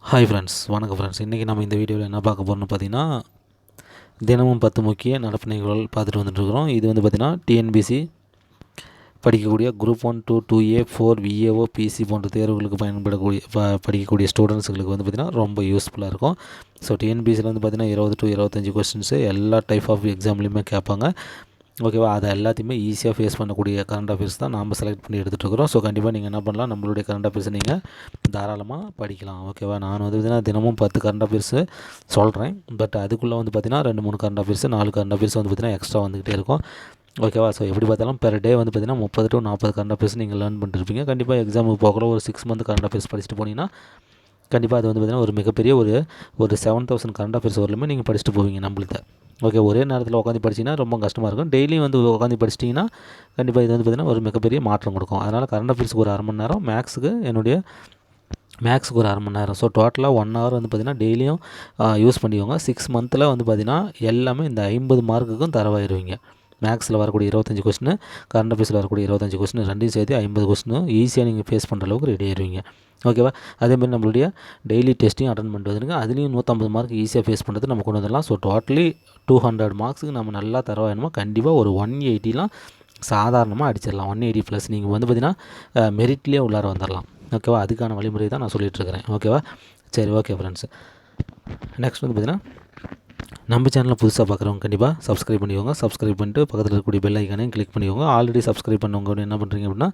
Hi friends, வணக்கம் friends. இன்றைக்கி நம்ம இந்த வீடியோவில் என்ன பார்க்க போகிறோம்னு பார்த்தீங்கன்னா, தினமும் 10 முக்கிய நடப்பு நிகழ்வுகள் பார்த்துட்டு வந்துட்டுருக்குறோம். இது வந்து பார்த்திங்கன்னா டிஎன்பிசி படிக்கக்கூடிய குரூப் 1, 2, 2A, 4, விஏஓ, பிசி போன்ற தேர்வுகளுக்கு பயன்படக்கூடிய படிக்கக்கூடிய ஸ்டூடெண்ட்ஸுங்களுக்கு வந்து பார்த்திங்கன்னா ரொம்ப யூஸ்ஃபுல்லாக இருக்கும். ஸோ டிஎன்பிசியில் வந்து பார்த்திங்கன்னா 20 to 25 கொஸ்டின்ஸு எல்லா டைப் ஆஃப் எக்ஸாம்லேயுமே கேட்பாங்க. ஓகேவா, அதை எல்லாத்தையுமே ஈஸியாக ஃபேஸ் பண்ணக்கூடிய கரண்ட் அஃபேர்ஸ் தான் நாம் செலக்ட் பண்ணி எடுத்துகிட்டு இருக்கிறோம். ஸோ கண்டிப்பாக நீங்கள் என்ன பண்ணலாம், நம்மளுடைய கரண்ட் அஃபேர்ஸை நீங்கள் தாராளமாக படிக்கலாம். ஓகேவா, நான் வந்து பார்த்திங்கன்னா தினமும் 10 கரண்ட் அஃபேர்ஸு சொல்கிறேன். பட் அதுக்குள்ளே வந்து பார்த்திங்கன்னா 2-3 கரண்ட் அஃபேர்ஸு 4 கரண்ட் அஃபேர்ஸ் வந்து பார்த்திங்கன்னா எக்ஸ்ட்ரா வந்துக்கிட்டே இருக்கும். ஓகேவா, ஸோ எப்படி பார்த்தாலும் பெர் டே வந்து பார்த்திங்கன்னா 30 to 40 கரண்ட் அஃபேர்ஸ் நீங்கள் லேர்ன் பண்ணிருப்பீங்க. கண்டிப்பாக எக்ஸாமுக்கு போகிற ஒரு 6 மந்த் கரண்ட் அஃபேர்ஸ் படிச்சுட்டு போனீங்கன்னா கண்டிப்பாக அது வந்து பார்த்திங்கன்னா ஒரு மிகப்பெரிய ஒரு 7000 கரண்ட் அஃபேர்ஸ் வரலுமே நீங்கள் படிச்சுட்டு போவீங்க நம்மளுக்கு. ஓகே, ஒரே நேரத்தில் உட்காந்து படிச்சிங்கன்னா ரொம்ப கஷ்டமாக இருக்கும். டெய்லியும் வந்து உட்காந்து படிச்சிட்டிங்கன்னா கண்டிப்பாக இது வந்து பார்த்திங்கன்னா ஒரு மிகப்பெரிய மாற்றம் கொடுக்கும். அதனால் கரண்ட் அஃபேர்ஸுக்கு ஒரு 1/2 மணி நேரம், மேக்ஸுக்கு ஒரு 1/2 மணி நேரம். ஸோ டோட்டலாக 1 ஹவர் வந்து பார்த்திங்கன்னா டெய்லியும் யூஸ் பண்ணிக்கோங்க. 6 மந்தில் வந்து பார்த்திங்கன்னா எல்லாமே இந்த 50 மார்க்குக்கும் தரவாயிருவீங்க. மேக்ஸில் வரக்கூடிய 25 கொஸ்டின், கரண்ட் அஃபேர்ஸில் வரக்கூடிய 25 கொஸ்டின், ரெண்டையும் சேர்த்து 50 கொஸ்டினும் ஈஸியாக நீங்கள் ஃபேஸ் பண்ணுற அளவுக்கு ரெடி ஆயிடுவீங்க. ஓகேவா, அதேமாதிரி நம்மளுடைய டெய்லி டெஸ்ட்டையும் அட்டன் பண்ணிட்டு வந்துருங்க. அதுலேயும் 150 மார்க் ஈஸியாக ஃபேஸ் பண்ணுறது நம்ம கொண்டு வந்துடலாம். ஸோ டோட்டலி 200 மார்க்ஸுக்கு நம்ம நல்லா தரவாயிடணுமா, கண்டிப்பாக ஒரு 180லாம் சாதாரணமாக அடிச்சிடலாம். 180 ப்ளஸ் நீங்கள் வந்து பார்த்திங்கன்னா மெரிட்லேயே உள்ளார வந்துடலாம். ஓகேவா, அதுக்கான வழிமுறை தான் நான் சொல்லிகிட்ருக்கிறேன். ஓகேவா, சரி, ஓகே ஃப்ரெண்ட்ஸ். நெக்ஸ்ட் வந்து பார்த்திங்கன்னா நம்ம சேனலில் புதுசாக பார்க்குறவங்க கண்டிப்பாக சப்ஸ்கிரைப் பண்ணிக்கோங்க. சப்ஸ்கிரைப் பண்ணிட்டு பக்கத்தில் இருக்கக்கூடிய பெல் ஐக்கானையும் கிளிக் பண்ணிக்கோங்க. ஆல்ரெடி சப்ஸ்கிரைப் பண்ணவங்க என்ன பண்ணுறீங்க அப்படின்னா,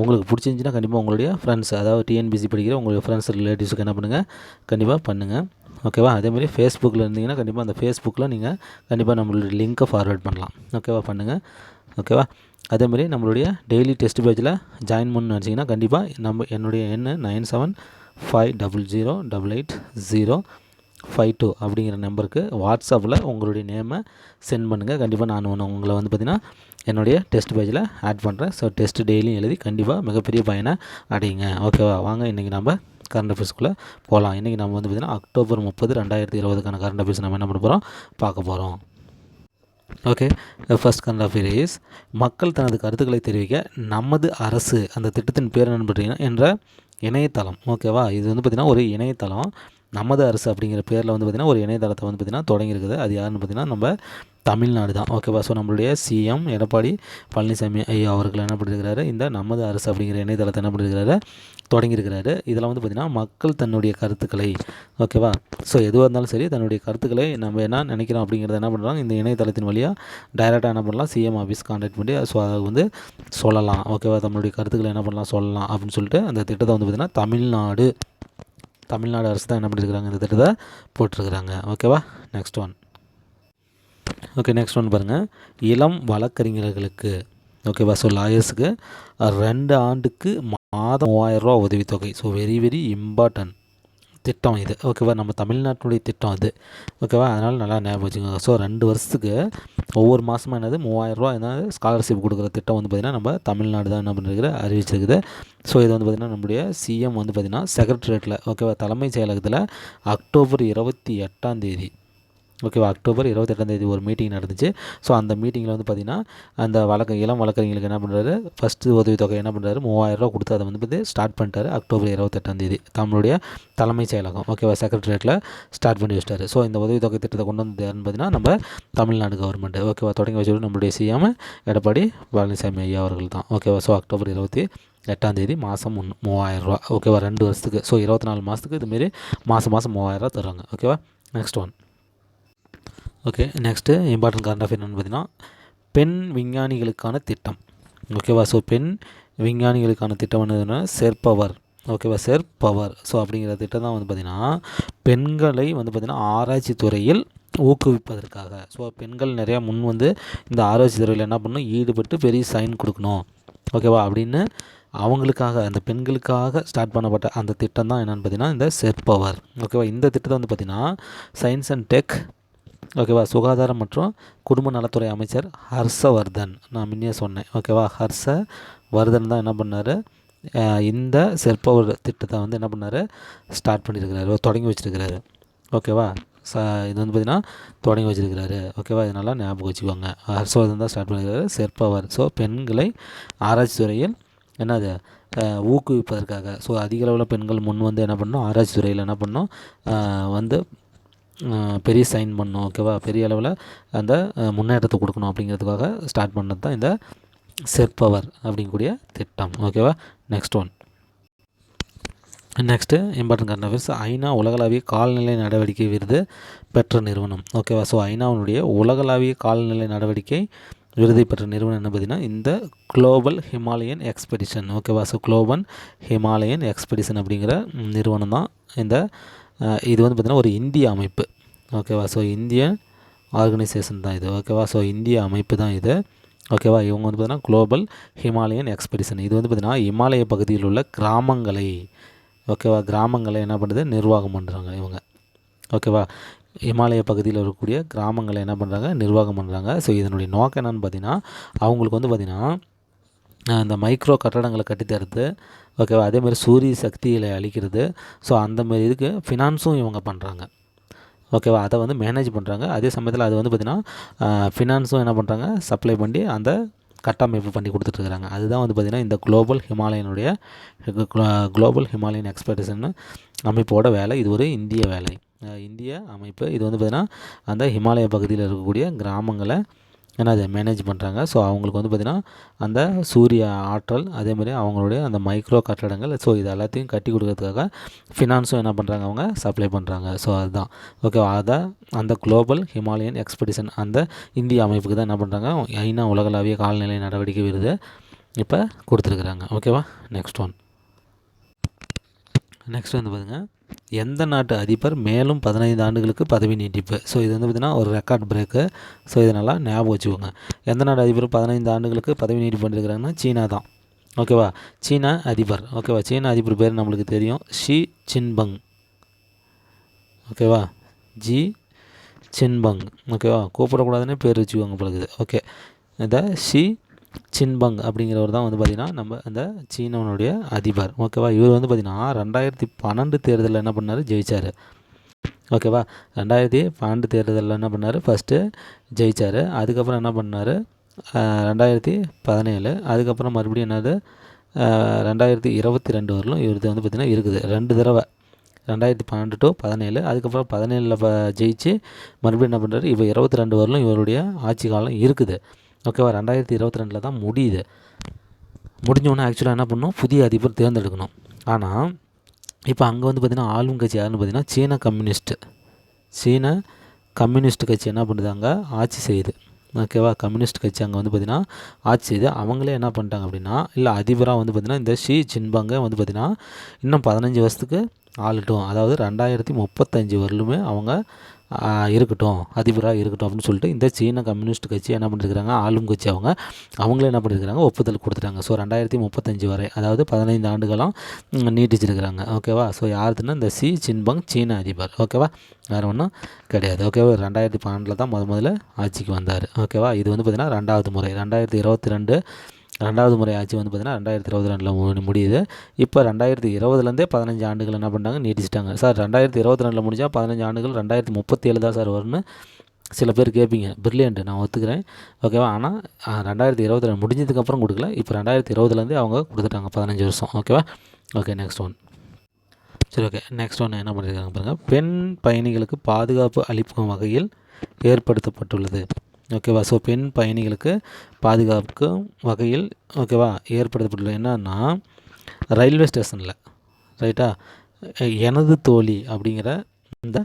உங்களுக்கு பிடிச்சிருந்துச்சின்னா கண்டிப்பாக உங்களுடைய ஃப்ரெண்ட்ஸ், அதாவது டிஎன்பிசி படிக்கிற உங்களுடைய ஃப்ரெண்ட்ஸ், ரிலேட்டிவ்ஸுக்கு என்ன பண்ணுங்கள், கண்டிப்பாக பண்ணுங்கள். ஓகேவா, அதேமாதிரி ஃபேஸ்புக்கில் இருந்தீங்கன்னா கண்டிப்பாக அந்த ஃபேஸ்புக்கில் நீங்கள் கண்டிப்பாக நம்மளுடைய லிங்க்கை ஃபார்வேர்ட் பண்ணலாம். ஓகேவா, பண்ணுங்கள். ஓகேவா, அதேமாதிரி நம்மளுடைய டெய்லி டெஸ்ட் பேஜில் ஜாயின் பண்ணணும்னு நினச்சிங்கன்னா கண்டிப்பாக என்னுடைய எண் 9750880852 அப்படிங்கிற நம்பருக்கு வாட்ஸ்அப்பில் உங்களுடைய நேமை சென்ட் பண்ணுங்கள். கண்டிப்பாக நான் உங்களை வந்து பார்த்திங்கன்னா என்னுடைய டெஸ்ட் பேஜில் ஆட் பண்ணுறேன். ஸோ டெஸ்ட் டெய்லியும் எழுதி கண்டிப்பாக மிகப்பெரிய பயனை அடையுங்க. ஓகேவா, வாங்க இன்றைக்கி நம்ம கரண்ட் அஃபேர்ஸ்க்குள்ளே போகலாம். இன்றைக்கி நம்ம வந்து பார்த்திங்கன்னா அக்டோபர் 30, 2020க்கான கரண்ட் அஃபேர்ஸ் நம்ம என்ன பண்ண போகிறோம், பார்க்க போகிறோம். Okay, first current affair is, மக்கள் தனது கருத்துக்களை தெரிவிக்க நமது அரசு அந்த திட்டத்தின் பேர் என்ன பண்ணுறீங்கன்னா என்ற இணையதளம். ஓகேவா, இது வந்து பார்த்திங்கன்னா ஒரு இணையதளம். நமது அரசு அப்படிங்கிற பேரில் வந்து பார்த்திங்கன்னா ஒரு இணையதளத்தை வந்து பார்த்திங்கன்னா தொடங்கியிருக்குது. அது யாருன்னு பார்த்திங்கன்னா நம்ம தமிழ்நாடு தான். ஓகேவா, ஸோ நம்மளுடைய சிஎம் எடப்பாடி பழனிசாமி ஐயா அவர்கள் என்ன பண்ணியிருக்கிறாரு, இந்த நமது அரசு அப்படிங்கிற இணையதளத்தை என்ன பண்ணியிருக்கிறாரு, தொடங்கியிருக்கிறாரு. இதில் வந்து பார்த்திங்கன்னா மக்கள் தன்னுடைய கருத்துக்களை, ஓகேவா, ஸோ எதுவாக இருந்தாலும் சரி தன்னுடைய கருத்துக்களை நம்ம என்ன நினைக்கிறோம் அப்படிங்கிறத என்ன பண்ணுறாங்க, இந்த இணையதளத்தின் வழியாக டைரெக்டாக என்ன பண்ணலாம், சிஎம் ஆஃபீஸ் கான்டாக்ட் பண்ணி ஸோ அதை வந்து சொல்லலாம். ஓகேவா, நம்மளுடைய கருத்துக்களை என்ன பண்ணலாம், சொல்லலாம் அப்படின்னு சொல்லிட்டு அந்த திட்டத்தை வந்து பார்த்திங்கன்னா தமிழ்நாடு அரசு தான் என்ன பண்ணியிருக்கிறாங்க, இந்த திட்டத்தை போட்டிருக்கிறாங்க. ஓகேவா, next one. Okay, next one பாருங்கள், இளம் வழக்கறிஞர்களுக்கு, ஓகேவா, ஸோ லாயர்ஸுக்கு 2 ஆண்டுக்கு மாதம் 3000 ரூபா உதவித்தொகை. ஸோ வெரி வெரி இம்பார்ட்டன்ட் திட்டம் இது. ஓகேவா, நம்ம தமிழ்நாட்டினுடைய திட்டம் அது. ஓகேவா, அதனால் நல்லா ஞாபகம் வச்சுக்கோங்க. ஸோ 2 வருஷத்துக்கு ஒவ்வொரு மாதமும் என்னது 3000 ரூபா என்னது ஸ்காலர்ஷிப் கொடுக்குற திட்டம் வந்து பார்த்திங்கன்னா நம்ம தமிழ்நாடு தான் என்ன பண்ணிருக்கிற அறிவிச்சிருக்குது. ஸோ இது வந்து பார்த்திங்கன்னா நம்முடைய சிஎம் வந்து பார்த்திங்கன்னா செக்ரட்டரியேட்டில், ஓகேவா, தலைமைச் செயலகத்தில் அக்டோபர் 28ஆம் தேதி, ஓகேவா, அக்டோபர் 28ஆம் தேதி ஒரு மீட்டிங் நடந்துச்சு. ஸோ அந்த மீட்டிங்கில் வந்து பார்த்திங்கன்னா அந்த இளம் வழக்கறிஞர்களுக்கு என்ன பண்ணுறாரு, ஃபஸ்ட்டு உதவித்தொகை என்ன பண்ணுறாரு, 3000 ரூபா கொடுத்து அதை வந்து ஸ்டார்ட் பண்ணிட்டாரு. அக்டோபர் 28ஆம் தேதி நம்மளுடைய தலைமைச் செயலகம், ஓகேவா, செக்ரட்டரியேட்டில் ஸ்டார்ட் பண்ணி வச்சிட்டாரு. ஸோ இந்த உதவித்தொகை திட்டத்தை கொண்டு வந்து யாருன்னு பார்த்திங்கன்னா நம்ம தமிழ்நாடு கவர்மெண்ட், ஓகேவா, தொடங்கி வச்சுட்டு நம்மளுடைய சிஎம் எடப்பாடி பழனிசாமி ஐயா அவர்கள் தான். ஓகேவா, ஸோ அக்டோபர் 28ஆம் தேதி மாதம் 3000 ரூபா. ஓகேவா, 2 வருஷத்துக்கு, ஸோ 24 மாதத்துக்கு இதுமாரி மாதம் 3000 ரூபா தருவாங்க. ஓகேவா, next one. Okay, next important current affair என்னென்னு பார்த்திங்கன்னா பெண் விஞ்ஞானிகளுக்கான திட்டம். ஓகேவா, ஸோ பெண் விஞ்ஞானிகளுக்கான திட்டம் என்னதுன்னா செர்பவர். ஓகேவா, செர்பவர். ஸோ அப்படிங்கிற திட்டம் தான் வந்து பார்த்திங்கன்னா பெண்களை வந்து பார்த்திங்கன்னா ஆராய்ச்சி துறையில் ஊக்குவிப்பதற்காக. ஸோ பெண்கள் நிறையா முன் வந்து இந்த ஆராய்ச்சி துறையில் என்ன பண்ணணும், ஈடுபட்டு பெரிய சைன் கொடுக்கணும். ஓகேவா, அப்படின்னு அவங்களுக்காக, அந்த பெண்களுக்காக ஸ்டார்ட் பண்ணப்பட்ட அந்த திட்டம் தான் என்னென்னு பார்த்திங்கன்னா இந்த செர்பவர். ஓகேவா, இந்த திட்டத்தை வந்து பார்த்திங்கன்னா சயின்ஸ் அண்ட் டெக், ஓகேவா, சுகாதாரம் மற்றும் குடும்ப நலத்துறை அமைச்சர் ஹர்ஷவர்தன், நான் முன்னே சொன்னேன். ஓகேவா, ஹர்ஷவர்தன் தான் என்ன பண்ணார், இந்த செர்பவர் திட்டத்தை வந்து என்ன பண்ணார், ஸ்டார்ட் பண்ணியிருக்கிறாரு, தொடங்கி வச்சுருக்கிறாரு. ஓகேவா, இது வந்து பார்த்திங்கன்னா தொடங்கி வச்சுருக்கிறாரு. ஓகேவா, இதனால் ஞாபகம் வச்சுக்கோங்க. ஹர்ஷவர்தன் தான் ஸ்டார்ட் பண்ணியிருக்கிறாரு செர்பவர். ஸோ பெண்களை ஆராய்ச்சி துறையில் என்னது ஊக்குவிப்பதற்காக. ஸோ அதிக அளவில் பெண்கள் முன் வந்து என்ன பண்ணணும், ஆராய்ச்சி துறையில் என்ன பண்ணணும், வந்து பெரிய சைன் பண்ணணும். ஓகேவா, பெரிய அளவில் அந்த முன்னேற்றத்தை கொடுக்கணும் அப்படிங்கிறதுக்காக ஸ்டார்ட் பண்ணது தான் இந்த செற்பவர் அப்படிங்கக்கூடிய திட்டம். ஓகேவா, next one. Next important current affairs. ஐநா உலகளாவிய கால்நிலை நடவடிக்கை விருது பெற்ற நிறுவனம். ஓகேவா, ஸோ ஐநாவுடைய உலகளாவிய கால்நிலை நடவடிக்கை விருதை பெற்ற நிறுவனம் என்ன பார்த்தீங்கன்னா இந்த குளோபல் ஹிமாலயன் எக்ஸ்பெடிஷன். ஓகேவா, ஸோ குளோபல் ஹிமாலயன் எக்ஸ்பெடிஷன் அப்படிங்கிற நிறுவனம் தான் இந்த இது வந்து பார்த்திங்கன்னா ஒரு இந்திய அமைப்பு. ஓகேவா, ஸோ இந்தியன் ஆர்கனைசேஷன் தான் இது. ஓகேவா, ஸோ இந்திய அமைப்பு தான் இது. ஓகேவா, இவங்க வந்து பார்த்திங்கன்னா குளோபல் ஹிமாலயன் எக்ஸ்பெடிஷன். இது வந்து பார்த்திங்கன்னா இமாலய பகுதியில் உள்ள கிராமங்களை, ஓகேவா, கிராமங்களை என்ன பண்ணுறது, நிர்வாகம் பண்ணுறாங்க இவங்க. ஓகேவா, இமாலய பகுதியில் இருக்கக்கூடிய கிராமங்களை என்ன பண்ணுறாங்க, நிர்வாகம் பண்ணுறாங்க. ஸோ இதனுடைய நோக்கம் என்னென்னு பார்த்தீங்கன்னா அவங்களுக்கு வந்து பார்த்திங்கன்னா இந்த மைக்ரோ கட்டடங்களை கட்டித்தரது. ஓகேவா, அதேமாதிரி சூரிய சக்திகளை அளிக்கிறது. ஸோ அந்தமாரி இதுக்கு ஃபினான்ஸும் இவங்க பண்ணுறாங்க. ஓகேவா, அதை வந்து மேனேஜ் பண்ணுறாங்க. அதே சமயத்தில் அது வந்து பார்த்திங்கன்னா ஃபினான்ஸும் என்ன பண்ணுறாங்க, சப்ளை பண்ணி அந்த கட்டமைப்பு பண்ணி கொடுத்துட்ருக்குறாங்க. அதுதான் வந்து பார்த்திங்கன்னா இந்த குளோபல் ஹிமாலயன் எக்ஸ்பெடிஷன் அமைப்போட வேலை. இது ஒரு இந்திய வேலை, இந்திய அமைப்பு. இது வந்து பார்த்திங்கன்னா அந்த ஹிமாலய பகுதியில் இருக்கக்கூடிய கிராமங்களை அதை மேனேஜ் பண்ணுறாங்க. ஸோ அவங்களுக்கு வந்து பார்த்திங்கன்னா அந்த சூரிய ஆற்றல், அதேமாதிரி அவங்களுடைய அந்த மைக்ரோ கட்டடங்கள், ஸோ இது எல்லாத்தையும் கட்டி கொடுக்கறதுக்காக ஃபினான்ஸும் என்ன பண்ணுறாங்க, அவங்க சப்ளை பண்ணுறாங்க. ஸோ அதுதான் ஓகே. அதை அந்த குளோபல் ஹிமாலயன் எக்ஸ்பெடிஷன் அந்த இந்திய அமைப்புக்கு தான் என்ன பண்ணுறாங்க, ஐநா உலகளாவிய கால்நிலை நடவடிக்கை விருது இப்போ கொடுத்துருக்குறாங்க. ஓகேவா, நெக்ஸ்ட் ஒன். நெக்ஸ்ட் வந்து பார்த்திங்கன்னா எந்த நாட்டு அதிபர் மேலும் 15 ஆண்டுகளுக்கு பதவி நீட்டிப்பு. ஸோ இது வந்து பார்த்திங்கன்னா ஒரு ரெக்கார்ட் பிரேக்கு. ஸோ இதனால் ஞாபகம் வச்சுக்கோங்க. எந்த நாடு அதிபர் 15 ஆண்டுகளுக்கு பதவி நீட்டிப்பு பண்ணியிருக்கிறாங்கன்னா சீனா தான். ஓகேவா, சீனா அதிபர். ஓகேவா, சீனா அதிபர் பேர் நம்மளுக்கு தெரியும், ஷி ஜின்பங். ஓகேவா, ஜி ஜின்பங். ஓகேவா, கூப்பிடக்கூடாதுன்னு பேர் வச்சுக்கோங்க பிறகு. ஓகே, இந்த ஷி ஜின்பங் அப்படிங்கிறவர் தான் வந்து பார்த்திங்கன்னா நம்ம அந்த சீனாவுடைய அதிபர். ஓகேவா, இவர் வந்து பார்த்திங்கன்னா 2012 தேர்தலில் என்ன பண்ணார், ஜெயித்தார். ஓகேவா, 2012 தேர்தலில் என்ன பண்ணார், ஃபஸ்ட்டு ஜெயித்தார். அதுக்கப்புறம் என்ன பண்ணார் 2017, அதுக்கப்புறம் மறுபடியும் என்னது 2022 வரலும் இவரது வந்து பார்த்திங்கன்னா இருக்குது 2 தடவை, 2012 to 17. அதுக்கப்புறம் 17 ஜெயிச்சு மறுபடியும் என்ன பண்ணுறாரு, இப்போ 22 வரலும் இவருடைய ஆட்சி காலம் இருக்குது. ஓகேவா, 2022 தான் முடியுது. முடிஞ்சோடனே ஆக்சுவலாக என்ன பண்ணணும், புதிய அதிபர் தேர்ந்தெடுக்கணும். ஆனால் இப்போ அங்கே வந்து பார்த்திங்கன்னா ஆளும் கட்சி யாருன்னு பார்த்திங்கன்னா சீன கம்யூனிஸ்ட் கட்சி என்ன பண்ணுது, அங்கே ஆட்சி செய்யுது. ஓகேவா, கம்யூனிஸ்ட் கட்சி அங்கே வந்து பார்த்திங்கன்னா ஆட்சி செய்யுது. அவங்களே என்ன பண்ணிட்டாங்க அப்படின்னா, இல்லை அதிபராக வந்து பார்த்திங்கன்னா இந்த ஷி ஜின்பங்கை வந்து பார்த்திங்கன்னா இன்னும் 15 வருஷத்துக்கு ஆளட்டும், அதாவது 2035 வரலுமே அவங்க இருக்கட்டும், அதிபராக இருக்கட்டும் அப்படின்னு சொல்லிட்டு இந்த சீன கம்யூனிஸ்ட் கட்சி என்ன பண்ணியிருக்கிறாங்க, ஆளும் கட்சி அவங்களே என்ன பண்ணியிருக்கிறாங்க, ஒப்புதல் கொடுத்துட்டாங்க. ஸோ 2035 வரை, அதாவது 15 ஆண்டுகளும் நீட்டிச்சிருக்கிறாங்க. ஓகேவா, ஸோ யாருதுன்னா இந்த ஷி ஜின்பங் சீன அதிபர். ஓகேவா, வேறு ஒன்றும் கிடையாது. ஓகேவா, 2012 தான் முதல்ல ஆட்சிக்கு வந்தார். ஓகேவா, இது வந்து பார்த்திங்கன்னா 2வது முறை. 2022 2வது முறை ஆட்சி வந்து பார்த்திங்கன்னா 2022 முடியுது. இப்போ 2020லேருந்தே 15 ஆண்டுகள் என்ன பண்ணாங்க, நீட்டிச்சிட்டாங்க. சார் 2022 முடிஞ்சால் 15 ஆண்டுகள் 2037 தான் சார் வரும்னு சில பேர் கேட்பீங்க. பிரில்லியன்ட்டு, நான் ஒத்துக்கிறேன். ஓகேவா, ஆனால் 2022 முடிஞ்சதுக்கப்புறம் கொடுக்கல, இப்போ 2020லேருந்தே அவங்க கொடுத்துட்டாங்க 15 வருஷம். ஓகேவா, ஓகே, நெக்ஸ்ட் ஒன். சரி, ஓகே, நெக்ஸ்ட் ஒன்று என்ன பண்ணியிருக்காங்க பாருங்கள். பெண் பயணிகளுக்கு பாதுகாப்பு அளிக்கும் வகையில் ஏற்படுத்தப்பட்டுள்ளது. ஓகேவா, ஸோ பெண் பயணிகளுக்கு பாதுகாக்கும் வகையில் ஓகேவா ஏற்படுத்தப்பட்டுள்ளது. என்னன்னா ரயில்வே ஸ்டேஷனில் ரைட்டா எனது தோழி அப்படிங்கிற இந்த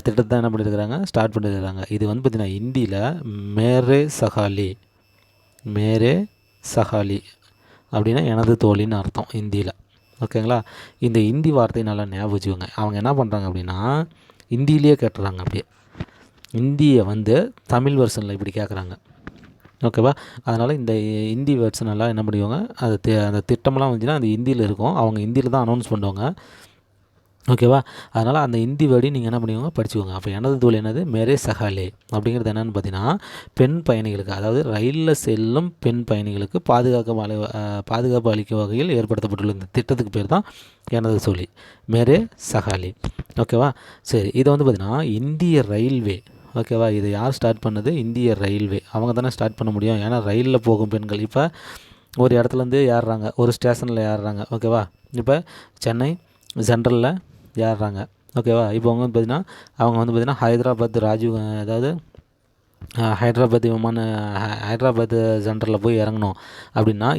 திட்டத்தை என்ன பண்ணியிருக்கிறாங்க, ஸ்டார்ட் பண்ணியிருக்கிறாங்க. இது வந்து பார்த்திங்கன்னா இந்தியில் மேரே சகாலி அப்படின்னா எனது தோழின்னு அர்த்தம் இந்தியில். ஓகேங்களா, இந்த இந்தி வார்த்தையை நல்லா ஞாபகம் வச்சுக்கோங்க. அவங்க என்ன பண்ணுறாங்க அப்படின்னா இந்தியிலேயே கேட்டுறாங்க, அப்படியே இந்தியை வந்து தமிழ் வெர்ஷனில் இப்படி கேட்குறாங்க. ஓகேவா, அதனால் இந்த ஹிந்தி வெர்ஷனெல்லாம் என்ன பண்ணுவாங்க, அந்த திட்டமெல்லாம் வந்துச்சுன்னா அந்த ஹிந்தியில் இருக்கும், அவங்க ஹிந்தியில் தான் அனௌன்ஸ் பண்ணுவாங்க. ஓகேவா, அதனால் அந்த ஹிந்தி வேர்டி நீங்கள் என்ன பண்ணுவீங்க, படிச்சுக்கோங்க. அப்போ எனது தோழி என்னது, மேரே சகாலே அப்படிங்கிறது என்னென்னு பார்த்தீங்கன்னா பெண் பயணிகளுக்கு, அதாவது ரயிலில் செல்லும் பெண் பயணிகளுக்கு பாதுகாப்பு அளிக்கும் வகையில் ஏற்படுத்தப்பட்டுள்ள இந்த திட்டத்துக்கு பேர் தான் எனது தோழி, மேரே சகாலே. ஓகேவா, சரி, இதை வந்து பார்த்திங்கன்னா இந்திய ரயில்வே. ஓகேவா, இதை யார் ஸ்டார்ட் பண்ணது, இந்திய ரயில்வே. அவங்க தானே ஸ்டார்ட் பண்ண முடியும், ஏன்னா ரயிலில் போகும் பெண்கள். இப்போ ஒரு இடத்துலேருந்து ஏறுறாங்க, ஒரு ஸ்டேஷனில் ஏறுறாங்க. ஓகேவா, இப்போ சென்னை சென்ட்ரலில் ஏறுறாங்க. ஓகேவா, இப்போ அவங்க வந்து பார்த்திங்கன்னா ஹைதராபாத் ராஜீவ், அதாவது ஹைதராபாத் ஹைதராபாத் சென்டரில் போய் இறங்கணும் அப்படின்னா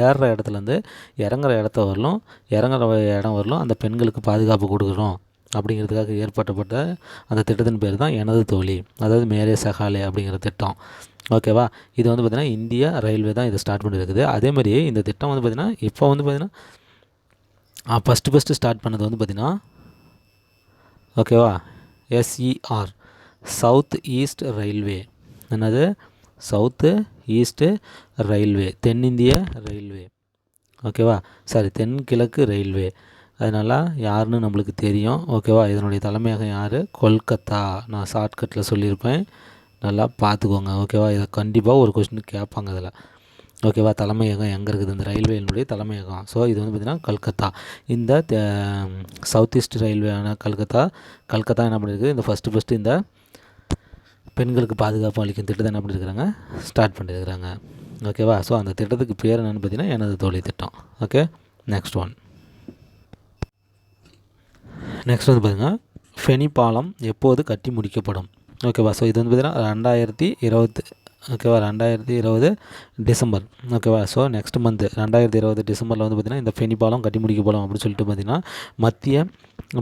ஏறுற இடத்துலேருந்து இறங்குற இடம் வரலும் அந்த பெண்களுக்கு பாதுகாப்பு கொடுக்குறோம் அப்படிங்கிறதுக்காக ஏற்பட்டப்பட்ட அந்த திட்டத்தின் பேர் தான் எனது தோழி, அதாவது மேரே சகாலே அப்படிங்கிற திட்டம். ஓகேவா, இது வந்து பார்த்திங்கன்னா இந்திய ரயில்வே தான் இதை ஸ்டார்ட் பண்ணியிருக்குது. அதேமாதிரி இந்த திட்டம் வந்து பார்த்திங்கன்னா இப்போ வந்து பார்த்திங்கன்னா ஃபஸ்ட்டு ஸ்டார்ட் பண்ணது வந்து பார்த்திங்கன்னா ஓகேவா SER, சவுத் ஈஸ்ட் ரயில்வே. என்னது? சவுத்து ஈஸ்ட்டு ரயில்வே, தென்னிந்திய ரயில்வே. ஓகேவா, தென்கிழக்கு ரயில்வே. அதனால் யாருன்னு நம்மளுக்கு தெரியும். ஓகேவா, இதனுடைய தலைமையகம் யார்? கொல்கத்தா. நான் ஷார்ட்கட்டில் சொல்லியிருப்பேன், நல்லா பார்த்துக்கோங்க. ஓகேவா, இதை கண்டிப்பாக ஒரு கொஸ்டின் கேட்பாங்க இதில். ஓகேவா, தலைமையகம் எங்கே இருக்குது? இந்த ரயில்வேனுடைய தலைமையகம். ஸோ இது வந்து பார்த்திங்கன்னா கல்கத்தா. இந்த சவுத் ஈஸ்ட் ரயில்வேயான கல்கத்தா என்ன பண்ணியிருக்கு? இந்த ஃபஸ்ட்டு இந்த பெண்களுக்கு பாதுகாப்பு அளிக்கும் திட்டத்தை என்ன பண்ணியிருக்கிறாங்க? ஸ்டார்ட் பண்ணியிருக்கிறாங்க. ஓகேவா, ஸோ அந்த திட்டத்துக்கு பேர் என்னென்னு பார்த்தீங்கன்னா எனது தோழி திட்டம். ஓகே, நெக்ஸ்ட் வந்து பாருங்கள், ஃபெனி பாலம் எப்போது கட்டி முடிக்கப்படும்? ஓகேவா, ஸோ இது வந்து பார்த்திங்கன்னா 2020. ஓகேவா, 2020 டிசம்பர். ஓகேவா, ஸோ நெக்ஸ்ட் மந்த் 2020 டிசம்பரில் வந்து பார்த்திங்கன்னா இந்த ஃபெனி பாலம் கட்டி முடிக்கப்படும் அப்படின்னு சொல்லிட்டு பார்த்திங்கன்னா மத்திய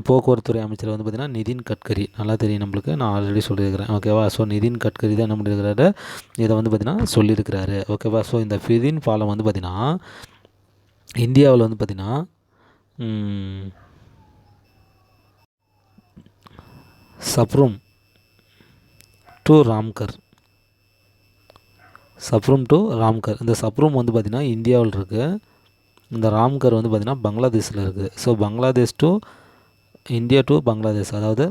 போக்குவரத்துறை அமைச்சர் வந்து பார்த்திங்கன்னா நிதின் கட்கரி, நல்லா தெரியும் நம்மளுக்கு, நான் ஆல்ரெடி சொல்லியிருக்கிறேன். ஓகேவா, ஸோ நிதின் கட்கரி தான் என்ன பண்ணியிருக்கிறாரு? இதை வந்து பார்த்திங்கன்னா சொல்லியிருக்கிறாரு. ஓகேவா, ஸோ இந்த ஃபெரின் பாலம் வந்து பார்த்திங்கன்னா இந்தியாவில் வந்து பார்த்திங்கன்னா சப்ரும் டு ராம்கர், இந்த சப்ரும் வந்து பார்த்திங்கன்னா இந்தியாவில் இருக்குது. இந்த ராம்கர் வந்து பார்த்திங்கன்னா பங்களாதேஷில் இருக்குது. So Bangladesh to India to Bangladesh, அதாவது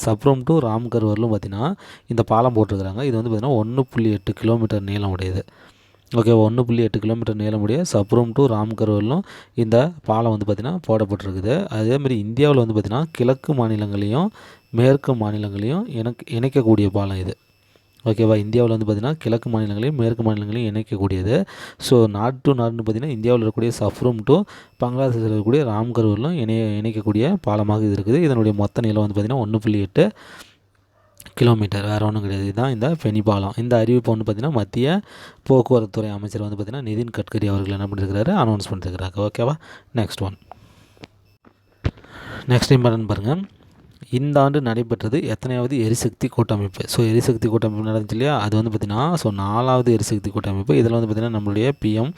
சப்ரும் டு ராம்கர் வரலும் பார்த்திங்கன்னா இந்த பாலம் போட்டிருக்கிறாங்க. இது வந்து பார்த்திங்கன்னா 1.8 கிலோமீட்டர் நீளம் உடையது. Okay, 1.8 kilometre நீளமுடைய Sabroom to Ramgarh வரலும் இந்த பாலம் வந்து பார்த்திங்கன்னா போடப்பட்டிருக்குது. அதேமாதிரி இந்தியாவில் வந்து பார்த்திங்கன்னா கிழக்கு மாநிலங்களையும் மேற்கு மாநிலங்களையும் இணைக்கக்கூடிய பாலம் இது. ஓகேவா, இந்தியாவில் வந்து பார்த்திங்கன்னா கிழக்கு மாநிலங்களையும் மேற்கு மாநிலங்களையும் இணைக்கக்கூடியது. ஸோ நாடு டு நாடுன்னு பார்த்திங்கன்னா இந்தியாவில் இருக்கக்கூடிய சப்ரும் டு பங்களாதேஷில் இருக்கக்கூடிய ராம்கர் வரலும் இணைக்கக்கூடிய பாலமாக இது இருக்குது. இதனுடைய மொத்த நீளம் வந்து பார்த்திங்கன்னா 1.8 கிலோமீட்டர், வேறு ஒன்றும் கிடையாது. இதுதான் இந்த ஃபெனி பாலம். இந்த அறிவிப்பு வந்து பார்த்திங்கன்னா மத்திய போக்குவரத்துறை அமைச்சர் வந்து பார்த்திங்கன்னா நிதின் கட்கரி அவர்கள் என்ன பண்ணியிருக்கிறாரு? அனௌன்ஸ் பண்ணியிருக்கிறாங்க. ஓகேவா, நெக்ஸ்ட் இம்பார்ட்டன்ட் பாருங்கள், இந்த ஆண்டு நடைபெற்றது எத்தனையாவது எரிசக்தி கூட்டமைப்பு? ஸோ எரிசக்தி கூட்டமைப்பு நடந்துச்சு இல்லையா, அது வந்து பார்த்திங்கன்னா 4வது எரிசக்தி கூட்டமைப்பு. இதில் வந்து பார்த்திங்கன்னா நம்மளுடைய PM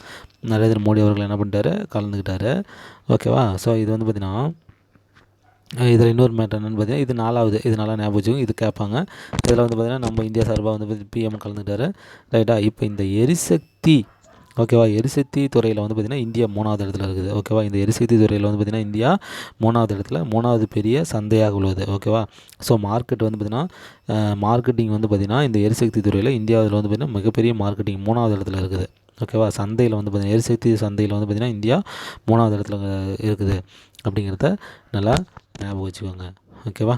நரேந்திர மோடி அவர்கள் என்ன பண்ணிட்டாரு? கலந்துக்கிட்டாரு. ஓகேவா, ஸோ இது வந்து பார்த்திங்கன்னா இதில் இன்னொரு மேட்டர் என்னென்னு பார்த்தீங்கன்னா இது 4வது, இது நல்லா ஞாபகம் வச்சுக்கோங்க, இது கேட்பாங்க. இதில் வந்து பார்த்திங்கன்னா நம்ம இந்தியா சார்பாக வந்து PM கலந்துக்கிட்டாரு. ரைட்டா, இப்போ இந்த எரிசக்தி, ஓகேவா, எரிசக்தி துறையில் வந்து பார்த்திங்கன்னா இந்தியா 3வது இடத்துல இருக்குது. ஓகேவா, இந்த எரிசக்தி துறையில் வந்து பார்த்திங்கன்னா இந்தியா 3வது இடத்துல, 3வது பெரிய சந்தையாக உள்ளது. ஓகேவா, ஸோ மார்க்கெட் வந்து பார்த்திங்கன்னா மார்க்கெட்டிங் வந்து பார்த்திங்கன்னா இந்த எரிசக்தி துறையில் இந்தியாவில் வந்து பார்த்திங்கன்னா மிகப்பெரிய மார்க்கெட்டிங் 3வது இடத்துல இருக்குது. ஓகேவா, சந்தையில் வந்து பார்த்திங்கன்னா எரிசக்தி சந்தையில் வந்து பார்த்திங்கன்னா இந்தியா 3வது இடத்துல இருக்குது அப்படிங்கிறத நல்லா ஞாபகம் வச்சுக்கோங்க. ஓகேவா,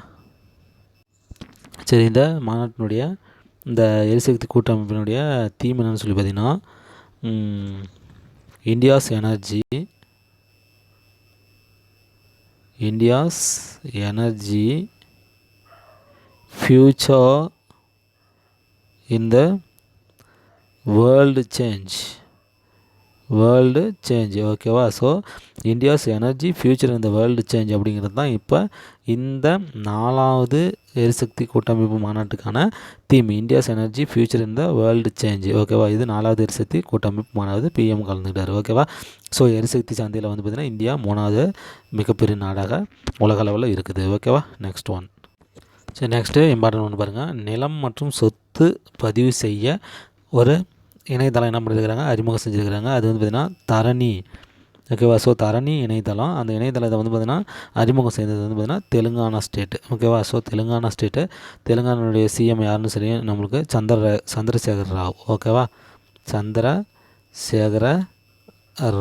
சரி, இந்த மாநாட்டினுடைய இந்த எரிசக்தி கூட்டமைப்பினுடைய தீம் என்னன்னு சொல்லி பார்த்திங்கன்னா India's energy future in the world change. ஓகேவா, ஸோ இந்தியாஸ் எனர்ஜி ஃபியூச்சர் இந்த வேர்ல்டு சேஞ்ச் அப்படிங்கிறது தான் இப்போ இந்த 4வது எரிசக்தி கூட்டமைப்பு மாநாட்டுக்கான தீம், இந்தியாஸ் எனர்ஜி ஃபியூச்சர் இந்த வேர்ல்டு சேஞ்ச். ஓகேவா, இது 4வது எரிசக்தி கூட்டமைப்பு மாநாடு, PM கலந்துக்கிட்டார். ஓகேவா, ஸோ எரிசக்தி சந்தையில் வந்து பார்த்திங்கன்னா இந்தியா 3வது மிகப்பெரிய நாடாக உலக அளவில் இருக்குது. ஓகேவா, நெக்ஸ்ட்டு இம்பார்ட்டன்ட் ஒன்று பாருங்கள், நிலம் மற்றும் சொத்து பதிவு செய்ய ஒரு இணையதளம் என்ன பண்ணியிருக்கிறாங்க? அறிமுகம் செஞ்சுருக்கிறாங்க. அது வந்து பார்த்திங்கன்னா தரணி. ஓகேவா, ஸோ தரணி இணையதளம். அந்த இணையதளத்தை வந்து பார்த்திங்கன்னா அறிமுகம் செய்தது வந்து பார்த்திங்கன்னா தெலுங்கானா ஸ்டேட்டு. ஓகேவா, ஸோ தெலுங்கானாவுடைய CM யாருன்னு சொல்லி நம்மளுக்கு சந்திரசேகர ராவ். ஓகேவா, சந்திரசேகர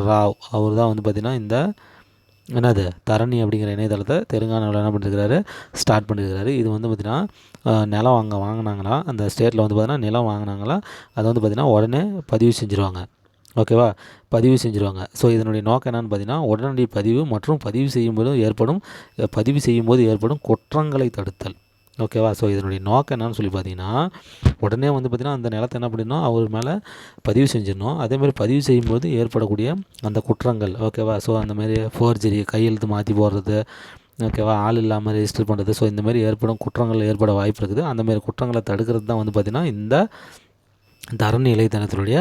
ராவ் அவர் தான் வந்து பார்த்திங்கன்னா இந்த என்னது தரணி அப்படிங்கிற இணையதளத்தை தெலுங்கானாவில் என்ன பண்ணியிருக்கிறாரு? ஸ்டார்ட் பண்ணியிருக்கிறாரு. இது வந்து பார்த்திங்கன்னா நிலம் வாங்கினாங்களா, அந்த ஸ்டேட்டில் வந்து பார்த்திங்கன்னா நிலம் வாங்கினாங்களா, அதை வந்து பார்த்திங்கன்னா உடனே பதிவு செஞ்சுருவாங்க. ஓகேவா, பதிவு செஞ்சுருவாங்க. ஸோ இதனுடைய நோக்கம் என்னென்னு பார்த்தீங்கன்னா, உடனடி பதிவு மற்றும் பதிவு செய்யும்போது ஏற்படும் குற்றங்களை தடுத்தல். ஓகேவா, ஸோ இதனுடைய நோக்கம் என்னன்னு சொல்லி பார்த்தீங்கன்னா, உடனே வந்து பார்த்திங்கன்னா அந்த நிலத்தை என்ன பண்ணிடணும், அவர் மேலே பதிவு செஞ்சிடணும். அதேமாதிரி பதிவு செய்யும்போது ஏற்படக்கூடிய அந்த குற்றங்கள். ஓகேவா, ஸோ அந்தமாரி ஃபோர்ஜரி, கையெழுத்து மாற்றி போடுறது, ஓகேவா, ஆள் இல்லாமல் ரெஜிஸ்டர் பண்ணுறது. ஸோ இந்தமாரி குற்றங்கள் ஏற்பட வாய்ப்பு இருக்குது. அந்தமாரி குற்றங்களை தடுக்கிறது தான் வந்து பார்த்திங்கன்னா இந்த தரணி இணையதளத்தினுடைய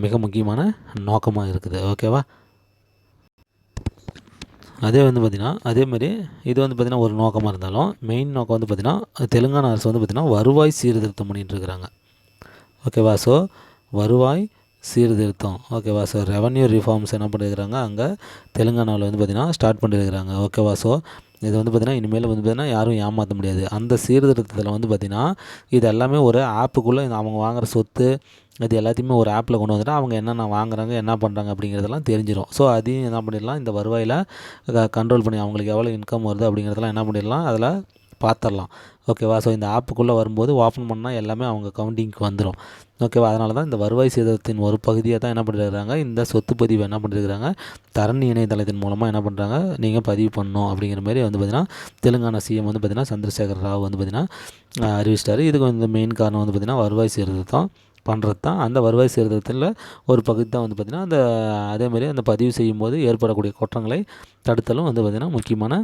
மிக முக்கியமான நோக்கமாக இருக்குது. ஓகேவா, அதே வந்து பார்த்திங்கன்னா அதேமாரி இது வந்து பார்த்திங்கன்னா ஒரு நோக்கமாக இருந்தாலும் மெயின் நோக்கம் வந்து பார்த்திங்கன்னா தெலுங்கானா அரசு வந்து பார்த்திங்கன்னா வருவாய் சீர்திருத்தம் பண்ணிகிட்டு இருக்கிறாங்க. ஓகேவா, ஸோ வருவாய் சீர்திருத்தம். ஓகேவா, ஸோ ரெவன்யூ ரிஃபார்ம்ஸ் என்ன பண்ணியிருக்கிறாங்க அங்கே தெலுங்கானாவில் வந்து பார்த்திங்கன்னா ஸ்டார்ட் பண்ணியிருக்கிறாங்க. ஓகேவா, ஸோ இது வந்து பார்த்திங்கன்னா இனிமேல் வந்து பார்த்திங்கன்னா யாரும் ஏமாற்ற முடியாது. அந்த சீர்திருத்தத்தில் வந்து பார்த்திங்கன்னா இது எல்லாமே ஒரு ஆப்புக்குள்ளே அவங்க வாங்குகிற சொத்து இது எல்லாத்தையுமே ஒரு ஆப்பில் கொண்டு வந்துட்டால் அவங்க என்னென்ன வாங்குறாங்க, என்ன பண்ணுறாங்க அப்படிங்கிறதெல்லாம் தெரிஞ்சிடும். ஸோ அதையும் என்ன பண்ணிடலாம், இந்த வருவாயில் கண்ட்ரோல் பண்ணி அவங்களுக்கு எவ்வளோ இன்கம் வருது அப்படிங்கிறதெல்லாம் என்ன பண்ணிடலாம், அதில் பார்த்துடலாம். ஓகேவா, ஸோ இந்த ஆப்புக்குள்ளே வரும்போது ஓப்பன் பண்ணால் எல்லாமே அவங்க கவுண்டிங்க்கு வந்துடும். ஓகேவா, அதனால தான் இந்த வருவாய் சீர்திருத்தத்தின் ஒரு பகுதியாக தான் என்ன பண்ணியிருக்கிறாங்க, இந்த சொத்து பதிவு என்ன பண்ணியிருக்கிறாங்க தரணி இணையதளத்தின் மூலமாக என்ன பண்ணுறாங்க, நீங்கள் பதிவு பண்ணணும் அப்படிங்கிற மாதிரி வந்து பார்த்திங்கன்னா தெலுங்கானா சிஎம் வந்து பார்த்திங்கன்னா சந்திரசேகர ராவ் வந்து பார்த்திங்கன்னா அறிவிச்சிட்டாரு. இதுக்கு வந்து மெயின் காரணம் வந்து பார்த்திங்கன்னா வருவாய் சீர்திருத்தம் பண்ணுறது தான். அந்த வருவாய் சீர்திருத்தத்தில் ஒரு பகுதி தான் வந்து பார்த்திங்கன்னா அதேமாரி அந்த பதிவு செய்யும்போது ஏற்படக்கூடிய குற்றங்களை தடுத்தலும் வந்து பார்த்திங்கன்னா முக்கியமான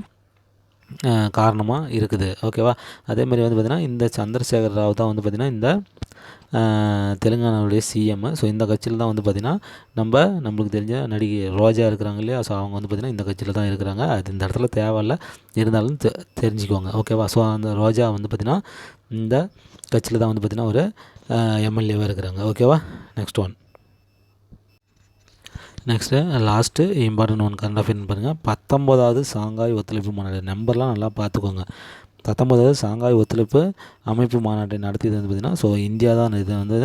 காரணமாக இருக்குது. ஓகேவா, அதேமாதிரி வந்து பார்த்திங்கன்னா இந்த சந்திரசேகர ராவ் தான் வந்து பார்த்திங்கன்னா இந்த தெலுங்கானாவுடைய சிஎம். ஸோ இந்த கட்சியில் தான் வந்து பார்த்திங்கன்னா நம்மளுக்கு தெரிஞ்ச நடிகை ரோஜா இருக்கிறாங்க இல்லையா, ஸோ அவங்க வந்து பார்த்திங்கன்னா இந்த கட்சியில் தான் இருக்கிறாங்க. அது இந்த இடத்துல தேவையில்ல, இருந்தாலும் தெரிஞ்சுக்கோங்க. ஓகேவா, ஸோ அந்த ரோஜா வந்து பார்த்திங்கன்னா இந்த கட்சியில் தான் வந்து பார்த்திங்கன்னா ஒரு எம்எல்ஏவாக இருக்கிறாங்க. ஓகேவா, next last important one current அஃபேர்னு பாருங்கள். 19வது ஷாங்காய் ஒத்துழைப்பு மாநாடு. நம்பர்லாம் நல்லா பார்த்துக்கோங்க. 19வது ஷாங்காய் ஒத்துழைப்பு அமைப்பு மாநாட்டை நடத்தியது வந்து பார்த்திங்கன்னா ஸோ இந்தியா தான் இது வந்து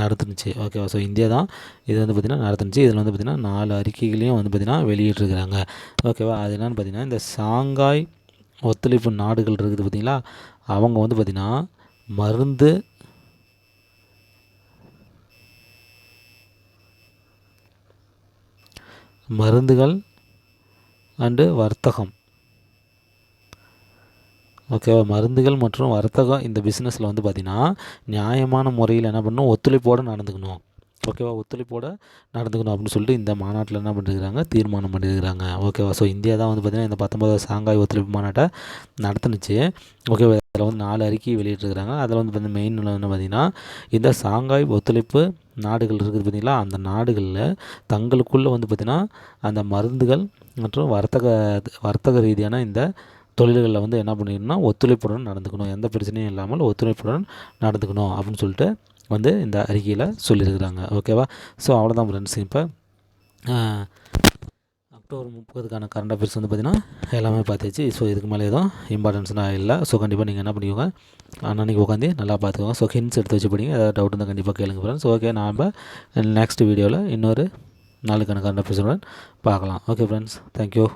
நடத்துனுச்சு. ஓகேவா, ஸோ இந்தியா தான் இது வந்து பார்த்திங்கன்னா நடத்துனுச்சு. இதில் வந்து பார்த்திங்கன்னா 4 அறிக்கைகளையும் வந்து பார்த்திங்கன்னா வெளியிட்டிருக்கிறாங்க. ஓகேவா, அது என்னென்னு பார்த்திங்கன்னா இந்த ஷாங்காய் ஒத்துழைப்பு நாடுகள் இருக்குது பார்த்திங்களா, அவங்க வந்து பார்த்திங்கன்னா மருந்துகள் அண்டு வர்த்தகம். ஓகேவா, மருந்துகள் மற்றும் வர்த்தகம் இந்த பிஸ்னஸில் வந்து பார்த்திங்கன்னா நியாயமான முறையில் என்ன பண்ணணும், ஒத்துழைப்போடு நடந்துக்கணும். ஓகேவா, ஒத்துழைப்போடு நடந்துக்கணும் அப்படின்னு சொல்லிட்டு இந்த மாநாட்டில் என்ன பண்ணியிருக்கிறாங்க, தீர்மானம் பண்ணியிருக்கிறாங்க. ஓகேவா, ஸோ இந்தியா தான் வந்து பார்த்திங்கன்னா இந்த 19வது ஷாங்காய் ஒத்துழைப்பு மாநாட்டை நடத்துனுச்சு. ஓகேவா, அதில் வந்து 4 அறிக்கை வெளியிட்டிருக்கிறாங்க. அதில் வந்து பார்த்திங்கன்னா மெயின் என்ன பார்த்திங்கன்னா இந்த ஷாங்காய் ஒத்துழைப்பு நாடுகள் இருக்குது பார்த்திங்களா, அந்த நாடுகளில் தங்களுக்குள்ளே வந்து பார்த்திங்கன்னா அந்த மருந்துகள் மற்றும் வர்த்தக ரீதியான இந்த தொழில்களில் வந்து என்ன பண்ணிக்கணும்னா ஒத்துழைப்புடன் நடந்துக்கணும், எந்த பிரச்சனையும் இல்லாமல் ஒத்துழைப்புடன் நடந்துக்கணும் அப்படின்னு சொல்லிட்டு வந்து இந்த அறிக்கையில் சொல்லியிருக்கிறாங்க. ஓகேவா, ஸோ அவ்வளோதான் ஃப்ரெண்ட்ஸ். இப்போ அக்டோபர் 30க்கான கரண்ட் அஃபேர்ஸ் வந்து பார்த்திங்கன்னா எல்லாமே பார்த்துச்சு. ஸோ இதுக்கு மேலே எதுவும் இம்பார்ட்டன்ஸ்னால் இல்லை. ஸோ கண்டிப்பாக நீங்கள் என்ன பண்ணிக்கோங்க, அன்னைக்கு உட்காந்து நல்லா பார்த்துக்கோங்க. ஸோ ஹிண்ட்ஸ் எடுத்து வச்சு படிங்க. ஏதாவது டவுட் இருந்தால் கண்டிப்பாக கேளுங்க ஃப்ரெண்ட்ஸ். ஓகே, நாம் நெக்ஸ்ட் வீடியோவில் இன்னொரு நாளுக்கான கரண்ட் அஃபேர்ஸுடன் பார்க்கலாம். Okay friends, thank you.